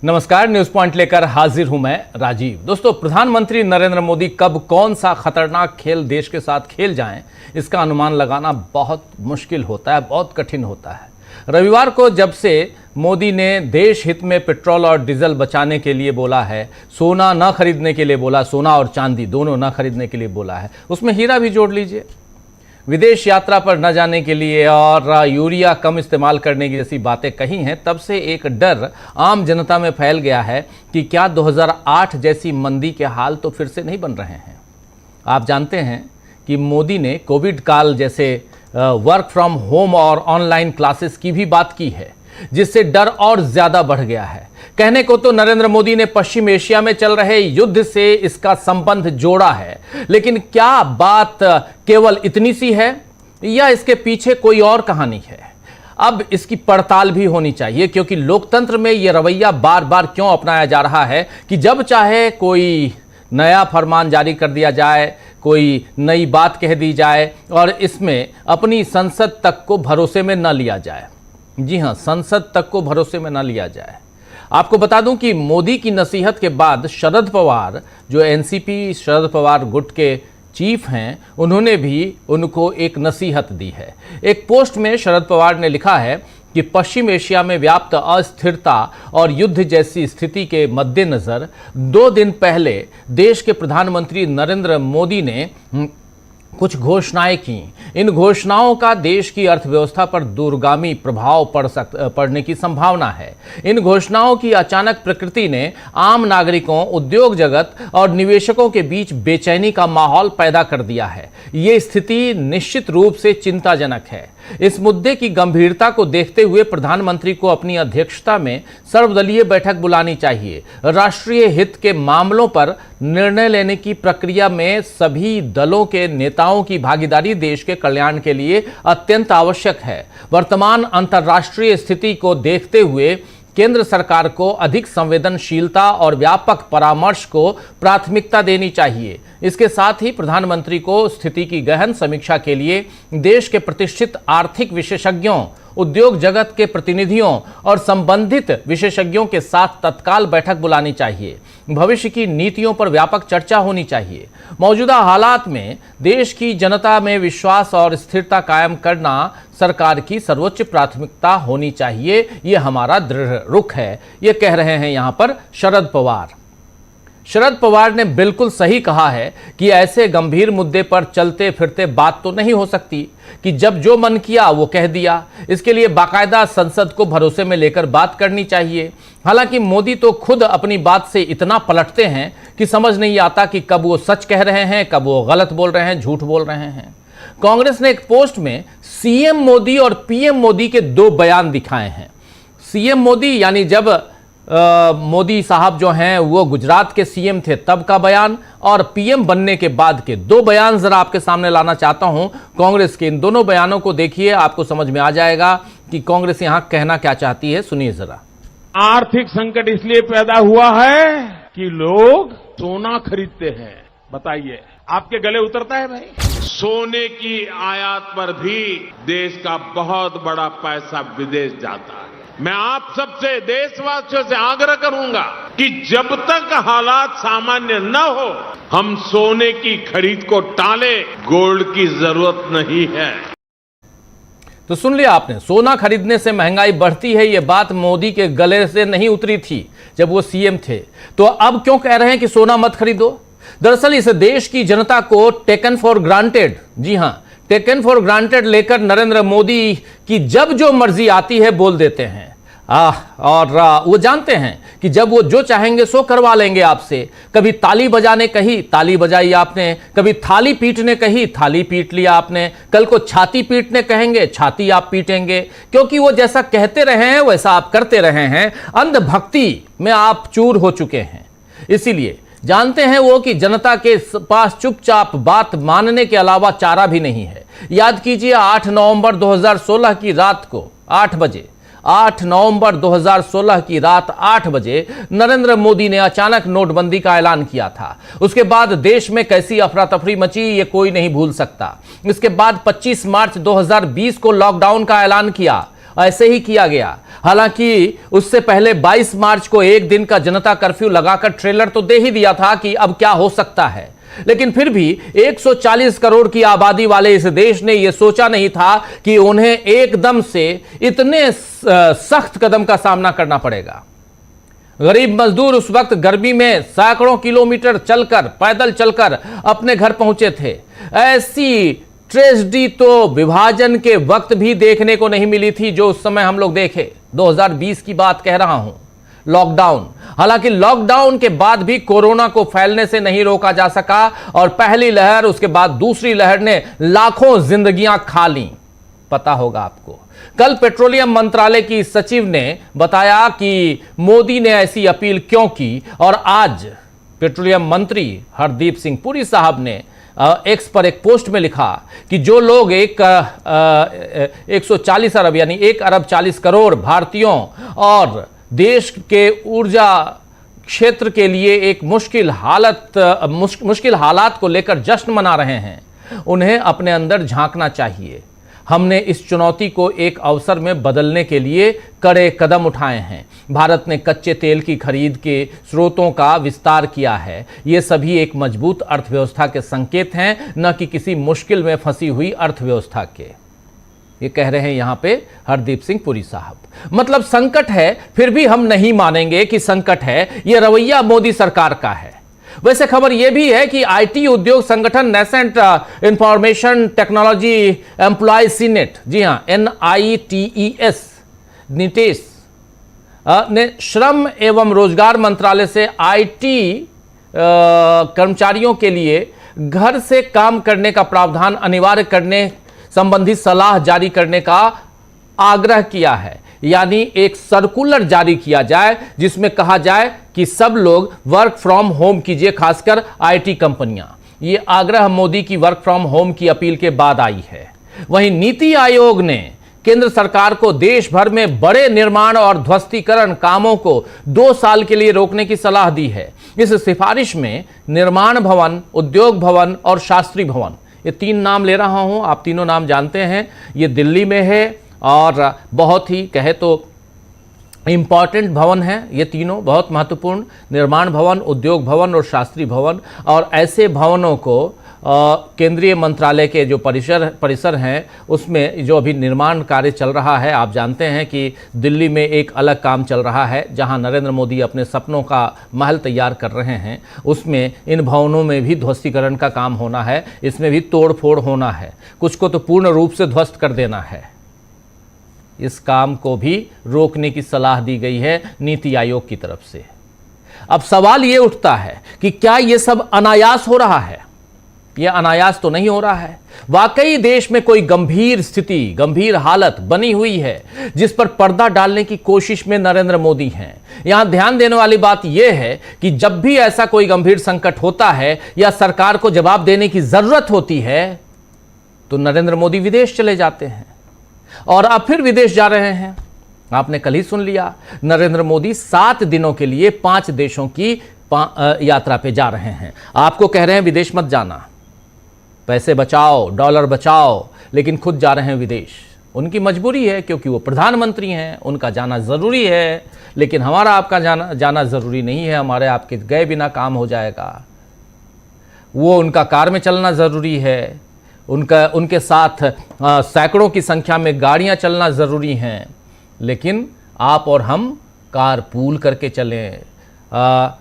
नमस्कार, news point लेकर हाजिर हूं मैं राजीव। दोस्तों, प्रधानमंत्री नरेंद्र मोदी कब कौन सा खतरनाक खेल देश के साथ खेल जाएं, इसका अनुमान लगाना बहुत मुश्किल होता है, बहुत कठिन होता है। रविवार को जब से मोदी ने देश हित में पेट्रोल और डीजल बचाने के लिए बोला है, सोना न खरीदने के लिए बोला, सोना और चांदी दोनों न खरीदने के लिए बोला है, उसमें हीरा भी जोड़ लीजिए, विदेश यात्रा पर न जाने के लिए और यूरिया कम इस्तेमाल करने की जैसी बातें कही हैं, तब से एक डर आम जनता में फैल गया है कि क्या 2008 जैसी मंदी के हाल तो फिर से नहीं बन रहे हैं। आप जानते हैं कि मोदी ने कोविड काल जैसे वर्क फ्रॉम होम और ऑनलाइन क्लासेस की भी बात की है, जिससे डर और ज्यादा बढ़ गया है। कहने को तो नरेंद्र मोदी ने पश्चिम एशिया में चल रहे युद्ध से इसका संबंध जोड़ा है, लेकिन क्या बात केवल इतनी सी है या इसके पीछे कोई और कहानी है? अब इसकी पड़ताल भी होनी चाहिए, क्योंकि लोकतंत्र में यह रवैया बार बार क्यों अपनाया जा रहा है कि जब चाहे कोई नया फरमान जारी कर दिया जाए, कोई नई बात कह दी जाए और इसमें अपनी संसद तक को भरोसे में न लिया जाए। जी हां, संसद तक को भरोसे में न लिया जाए। आपको बता दूं कि मोदी की नसीहत के बाद शरद पवार, जो एनसीपी शरद पवार गुट के चीफ हैं, उन्होंने भी उनको एक नसीहत दी है। एक पोस्ट में शरद पवार ने लिखा है कि पश्चिम एशिया में व्याप्त अस्थिरता और युद्ध जैसी स्थिति के मद्देनजर 2 दिन पहले देश के प्रधानमंत्री नरेंद्र मोदी ने कुछ घोषणाएं की। इन घोषणाओं का देश की अर्थव्यवस्था पर दूरगामी प्रभाव पड़ने की संभावना है। इन घोषणाओं की अचानक प्रकृति ने आम नागरिकों, उद्योग जगत और निवेशकों के बीच बेचैनी का माहौल पैदा कर दिया है। ये स्थिति निश्चित रूप से चिंताजनक है। इस मुद्दे की गंभीरता को देखते हुए प्रधानमंत्री को अपनी अध्यक्षता में सर्वदलीय बैठक बुलानी चाहिए। राष्ट्रीय हित के मामलों पर निर्णय लेने की प्रक्रिया में सभी दलों के नेताओं की भागीदारी देश के कल्याण के लिए अत्यंत आवश्यक है। वर्तमान अंतर्राष्ट्रीय स्थिति को देखते हुए केंद्र सरकार को अधिक संवेदनशीलता और व्यापक परामर्श को प्राथमिकता देनी चाहिए। इसके साथ ही प्रधानमंत्री को स्थिति की गहन समीक्षा के लिए देश के प्रतिष्ठित आर्थिक विशेषज्ञों, उद्योग जगत के प्रतिनिधियों और संबंधित विशेषज्ञों के साथ तत्काल बैठक बुलानी चाहिए। भविष्य की नीतियों पर व्यापक चर्चा होनी चाहिए। मौजूदा हालात में देश की जनता में विश्वास और स्थिरता कायम करना सरकार की सर्वोच्च प्राथमिकता होनी चाहिए। ये हमारा दृढ़ रुख है, ये कह रहे हैं यहां पर शरद पवार। शरद पवार ने बिल्कुल सही कहा है कि ऐसे गंभीर मुद्दे पर चलते फिरते बात तो नहीं हो सकती कि जब जो मन किया वो कह दिया। इसके लिए बाकायदा संसद को भरोसे में लेकर बात करनी चाहिए। हालांकि मोदी तो खुद अपनी बात से इतना पलटते हैं कि समझ नहीं आता कि कब वो सच कह रहे हैं, कब वो गलत बोल रहे हैं, झूठ बोल रहे हैं। कांग्रेस ने एक पोस्ट में सीएम मोदी और पीएम मोदी के 2 बयान दिखाए हैं। सीएम मोदी यानी जब मोदी साहब जो हैं वो गुजरात के सीएम थे तब का बयान, और पीएम बनने के बाद के 2 बयान जरा आपके सामने लाना चाहता हूं कांग्रेस के। इन दोनों बयानों को देखिए, आपको समझ में आ जाएगा कि कांग्रेस यहां कहना क्या चाहती है। सुनिए जरा। आर्थिक संकट इसलिए पैदा हुआ है कि लोग सोना खरीदते हैं। बताइए, आपके गले उतरता है भाई? सोने की आयात पर भी देश का बहुत बड़ा पैसा विदेश जाता है। मैं आप सबसे, देशवासियों से आग्रह करूंगा कि जब तक हालात सामान्य न हो, हम सोने की खरीद को टालें। गोल्ड की जरूरत नहीं है। तो सुन लिया आपने, सोना खरीदने से महंगाई बढ़ती है, यह बात मोदी के गले से नहीं उतरी थी जब वो सीएम थे। तो अब क्यों कह रहे हैं कि सोना मत खरीदो? दरअसल इस देश की जनता को टेकन फॉर ग्रांटेड, जी हां, टेकन फॉर ग्रांटेड लेकर नरेंद्र मोदी की जब जो मर्जी आती है बोल देते हैं। और वो जानते हैं कि जब वो जो चाहेंगे सो करवा लेंगे आपसे। कभी ताली बजाने कही, ताली बजाई आपने। कभी थाली पीटने कही, थाली पीट लिया आपने। कल को छाती पीटने कहेंगे, छाती आप पीटेंगे, क्योंकि वो जैसा कहते रहे हैं वैसा आप करते रहे हैं। अंधभक्ति में आप चूर हो चुके हैं। इसीलिए जानते हैं वो कि जनता के पास चुपचाप बात मानने के अलावा चारा भी नहीं है। याद कीजिए 8 नवंबर 2016 की रात को 8 बजे 8 नवंबर 2016 की रात 8 बजे नरेंद्र मोदी ने अचानक नोटबंदी का ऐलान किया था। उसके बाद देश में कैसी अफरा तफरी मची ये कोई नहीं भूल सकता। इसके बाद 25 मार्च 2020 को लॉकडाउन का ऐलान किया ऐसे ही किया गया। हालांकि उससे पहले 22 मार्च को एक दिन का जनता कर्फ्यू लगाकर ट्रेलर तो दे ही दिया था कि अब क्या हो सकता है, लेकिन फिर भी 140 करोड़ की आबादी वाले इस देश ने यह सोचा नहीं था कि उन्हें एकदम से इतने सख्त कदम का सामना करना पड़ेगा। गरीब मजदूर उस वक्त गर्मी में सैकड़ों किलोमीटर चलकर, पैदल चलकर अपने घर पहुंचे थे। ऐसी ट्रेजेडी तो विभाजन के वक्त भी देखने को नहीं मिली थी जो उस समय हम लोग देखे। 2020 की बात कह रहा हूं, लॉकडाउन। हालांकि लॉकडाउन के बाद भी कोरोना को फैलने से नहीं रोका जा सका और पहली लहर, उसके बाद दूसरी लहर ने लाखों जिंदगियां खा ली। पता होगा आपको, कल पेट्रोलियम मंत्रालय की सचिव ने बताया कि मोदी ने ऐसी अपील क्यों की, और आज पेट्रोलियम मंत्री हरदीप सिंह पुरी साहब ने एक्स पर एक पोस्ट में लिखा कि जो लोग 140 अरब यानी 1 अरब 40 करोड़ भारतीयों और देश के ऊर्जा क्षेत्र के लिए एक मुश्किल हालात को लेकर जश्न मना रहे हैं, उन्हें अपने अंदर झांकना चाहिए। हमने इस चुनौती को एक अवसर में बदलने के लिए कड़े कदम उठाए हैं। भारत ने कच्चे तेल की खरीद के स्रोतों का विस्तार किया है। ये सभी एक मजबूत अर्थव्यवस्था के संकेत हैं, न कि किसी मुश्किल में फंसी हुई अर्थव्यवस्था के। ये कह रहे हैं यहां पे हरदीप सिंह पुरी साहब। मतलब संकट है, फिर भी हम नहीं मानेंगे कि संकट है। ये रवैया मोदी सरकार का है। वैसे खबर यह भी है कि आईटी उद्योग संगठन nascent information technology employ senate, जी हां NITES, नीटेस ने श्रम एवं रोजगार मंत्रालय से आईटी कर्मचारियों के लिए घर से काम करने का प्रावधान अनिवार्य करने संबंधी सलाह जारी करने का आग्रह किया है। यानी एक सर्कुलर जारी किया जाए जिसमें कहा जाए कि सब लोग वर्क फ्रॉम होम कीजिए, खासकर आईटी कंपनियां। ये आग्रह मोदी की वर्क फ्रॉम होम की अपील के बाद आई है। वहीं नीति आयोग ने केंद्र सरकार को देश भर में बड़े निर्माण और ध्वस्तीकरण कामों को 2 साल के लिए रोकने की सलाह दी है। इस सिफारिश में निर्माण भवन, उद्योग भवन और शास्त्री भवन, ये 3 नाम ले रहा हूं, आप तीनों नाम जानते हैं। ये दिल्ली में है और बहुत ही कहे तो इंपॉर्टेंट भवन है। ये तीनों बहुत महत्वपूर्ण, निर्माण भवन, उद्योग भवन और शास्त्री भवन। और ऐसे भवनों को केंद्रीय मंत्रालय के जो परिसर हैं उसमें जो अभी निर्माण कार्य चल रहा है, आप जानते हैं कि दिल्ली में एक अलग काम चल रहा है जहां नरेंद्र मोदी अपने सपनों का महल तैयार कर रहे हैं। उसमें इन भवनों में भी ध्वस्तीकरण का काम होना है, इसमें भी तोड़ फोड़ होना है, कुछ को तो पूर्ण रूप से ध्वस्त कर देना है। इस काम को भी रोकने की सलाह दी गई है नीति आयोग की तरफ से। अब सवाल यह उठता है कि क्या यह सब अनायास हो रहा है? यह अनायास तो नहीं हो रहा है। वाकई देश में कोई गंभीर स्थिति, गंभीर हालत बनी हुई है जिस पर पर्दा डालने की कोशिश में नरेंद्र मोदी हैं। यहां ध्यान देने वाली बात यह है कि जब भी ऐसा कोई गंभीर संकट होता है या सरकार को जवाब देने की जरूरत होती है तो नरेंद्र मोदी विदेश चले जाते हैं और अब फिर विदेश जा रहे हैं। आपने कल ही सुन लिया, नरेंद्र मोदी 7 दिनों के लिए 5 देशों की यात्रा पे जा रहे हैं। आपको कह रहे हैं विदेश मत जाना, पैसे बचाओ, डॉलर बचाओ, लेकिन खुद जा रहे हैं विदेश। उनकी मजबूरी है क्योंकि वो प्रधानमंत्री हैं, उनका जाना ज़रूरी है। लेकिन हमारा आपका जाना ज़रूरी नहीं है। हमारे आपके गए बिना काम हो जाएगा। वो उनका कार में चलना ज़रूरी है, उनके साथ सैकड़ों की संख्या में गाड़ियां चलना ज़रूरी हैं। लेकिन आप और हम कार पूल करके चलें,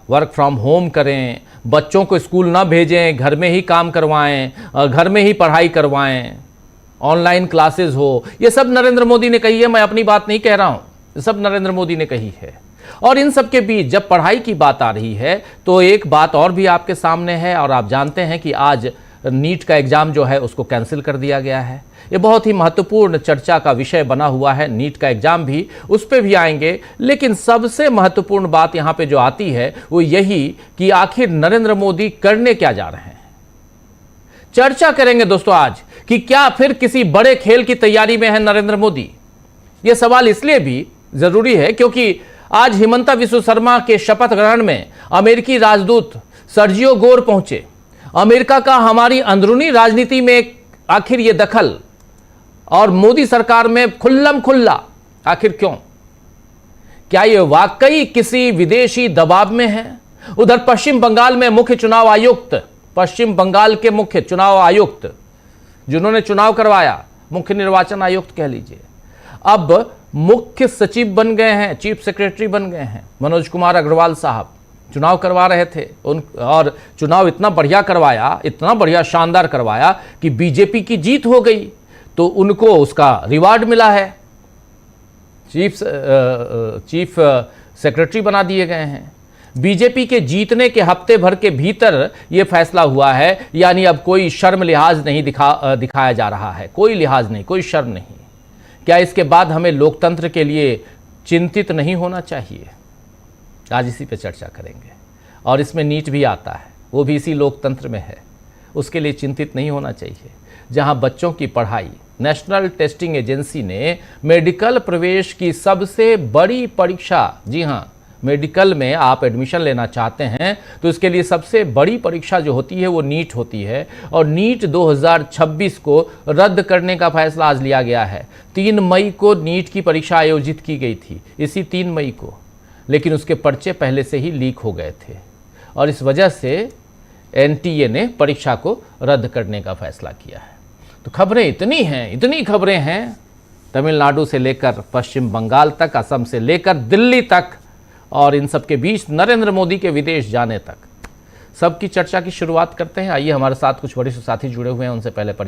वर्क फ्रॉम होम करें, बच्चों को स्कूल ना भेजें, घर में ही काम करवाएं, घर में ही पढ़ाई करवाएं, ऑनलाइन क्लासेस हो। ये सब नरेंद्र मोदी ने कही है, मैं अपनी बात नहीं कह रहा हूं, ये सब नरेंद्र मोदी ने कही है। और इन सब के बीच जब पढ़ाई की बात आ रही है तो एक बात और भी आपके सामने है, और आप जानते हैं कि आज नीट का एग्ज़ाम जो है उसको कैंसिल कर दिया गया है। ये बहुत ही महत्वपूर्ण चर्चा का विषय बना हुआ है। नीट का एग्ज़ाम भी, उस पर भी आएंगे। लेकिन सबसे महत्वपूर्ण बात यहाँ पे जो आती है वो यही कि आखिर नरेंद्र मोदी करने क्या जा रहे हैं। चर्चा करेंगे दोस्तों आज कि क्या फिर किसी बड़े खेल की तैयारी में है नरेंद्र मोदी। ये सवाल इसलिए भी ज़रूरी है क्योंकि आज हिमंता विश्व शर्मा के शपथ ग्रहण में अमेरिकी राजदूत सर्जियो गोर पहुंचे। अमेरिका का हमारी अंदरूनी राजनीति में आखिर ये दखल और मोदी सरकार में खुल्लम खुल्ला आखिर क्यों? क्या ये वाकई किसी विदेशी दबाव में है? उधर पश्चिम बंगाल में मुख्य चुनाव आयुक्त, पश्चिम बंगाल के मुख्य चुनाव आयुक्त जिन्होंने चुनाव करवाया, मुख्य निर्वाचन आयुक्त कह लीजिए, अब मुख्य सचिव बन गए हैं, चीफ सेक्रेटरी बन गए हैं। मनोज कुमार अग्रवाल साहब चुनाव करवा रहे थे और चुनाव इतना बढ़िया करवाया, इतना बढ़िया शानदार करवाया कि बीजेपी की जीत हो गई, तो उनको उसका रिवार्ड मिला है, चीफ सेक्रेटरी बना दिए गए हैं। बीजेपी के जीतने के हफ्ते भर के भीतर यह फैसला हुआ है, यानी अब कोई शर्म लिहाज नहीं दिखाया जा रहा है, कोई लिहाज नहीं, कोई शर्म नहीं। क्या इसके बाद हमें लोकतंत्र के लिए चिंतित नहीं होना चाहिए? आज इसी पे चर्चा करेंगे। और इसमें नीट भी आता है, वो भी इसी लोकतंत्र में है, उसके लिए चिंतित नहीं होना चाहिए। जहां बच्चों की पढ़ाई, नेशनल टेस्टिंग एजेंसी ने मेडिकल प्रवेश की सबसे बड़ी परीक्षा, जी हां, मेडिकल में आप एडमिशन लेना चाहते हैं तो इसके लिए सबसे बड़ी परीक्षा जो होती है वो नीट होती है, और नीट 2026 को रद्द करने का फैसला आज लिया गया है। 3 मई को नीट की परीक्षा आयोजित की गई थी, इसी 3 मई को, लेकिन उसके पर्चे पहले से ही लीक हो गए थे और इस वजह से एनटीए ने परीक्षा को रद्द करने का फैसला किया है। तो खबरें इतनी हैं, इतनी खबरें हैं, तमिलनाडु से लेकर पश्चिम बंगाल तक, असम से लेकर दिल्ली तक, और इन सब के बीच नरेंद्र मोदी के विदेश जाने तक, सबकी चर्चा की शुरुआत करते हैं। आइए हमारे साथ कुछ वरिष्ठ साथी जुड़े हुए हैं, उनसे पहले परिचय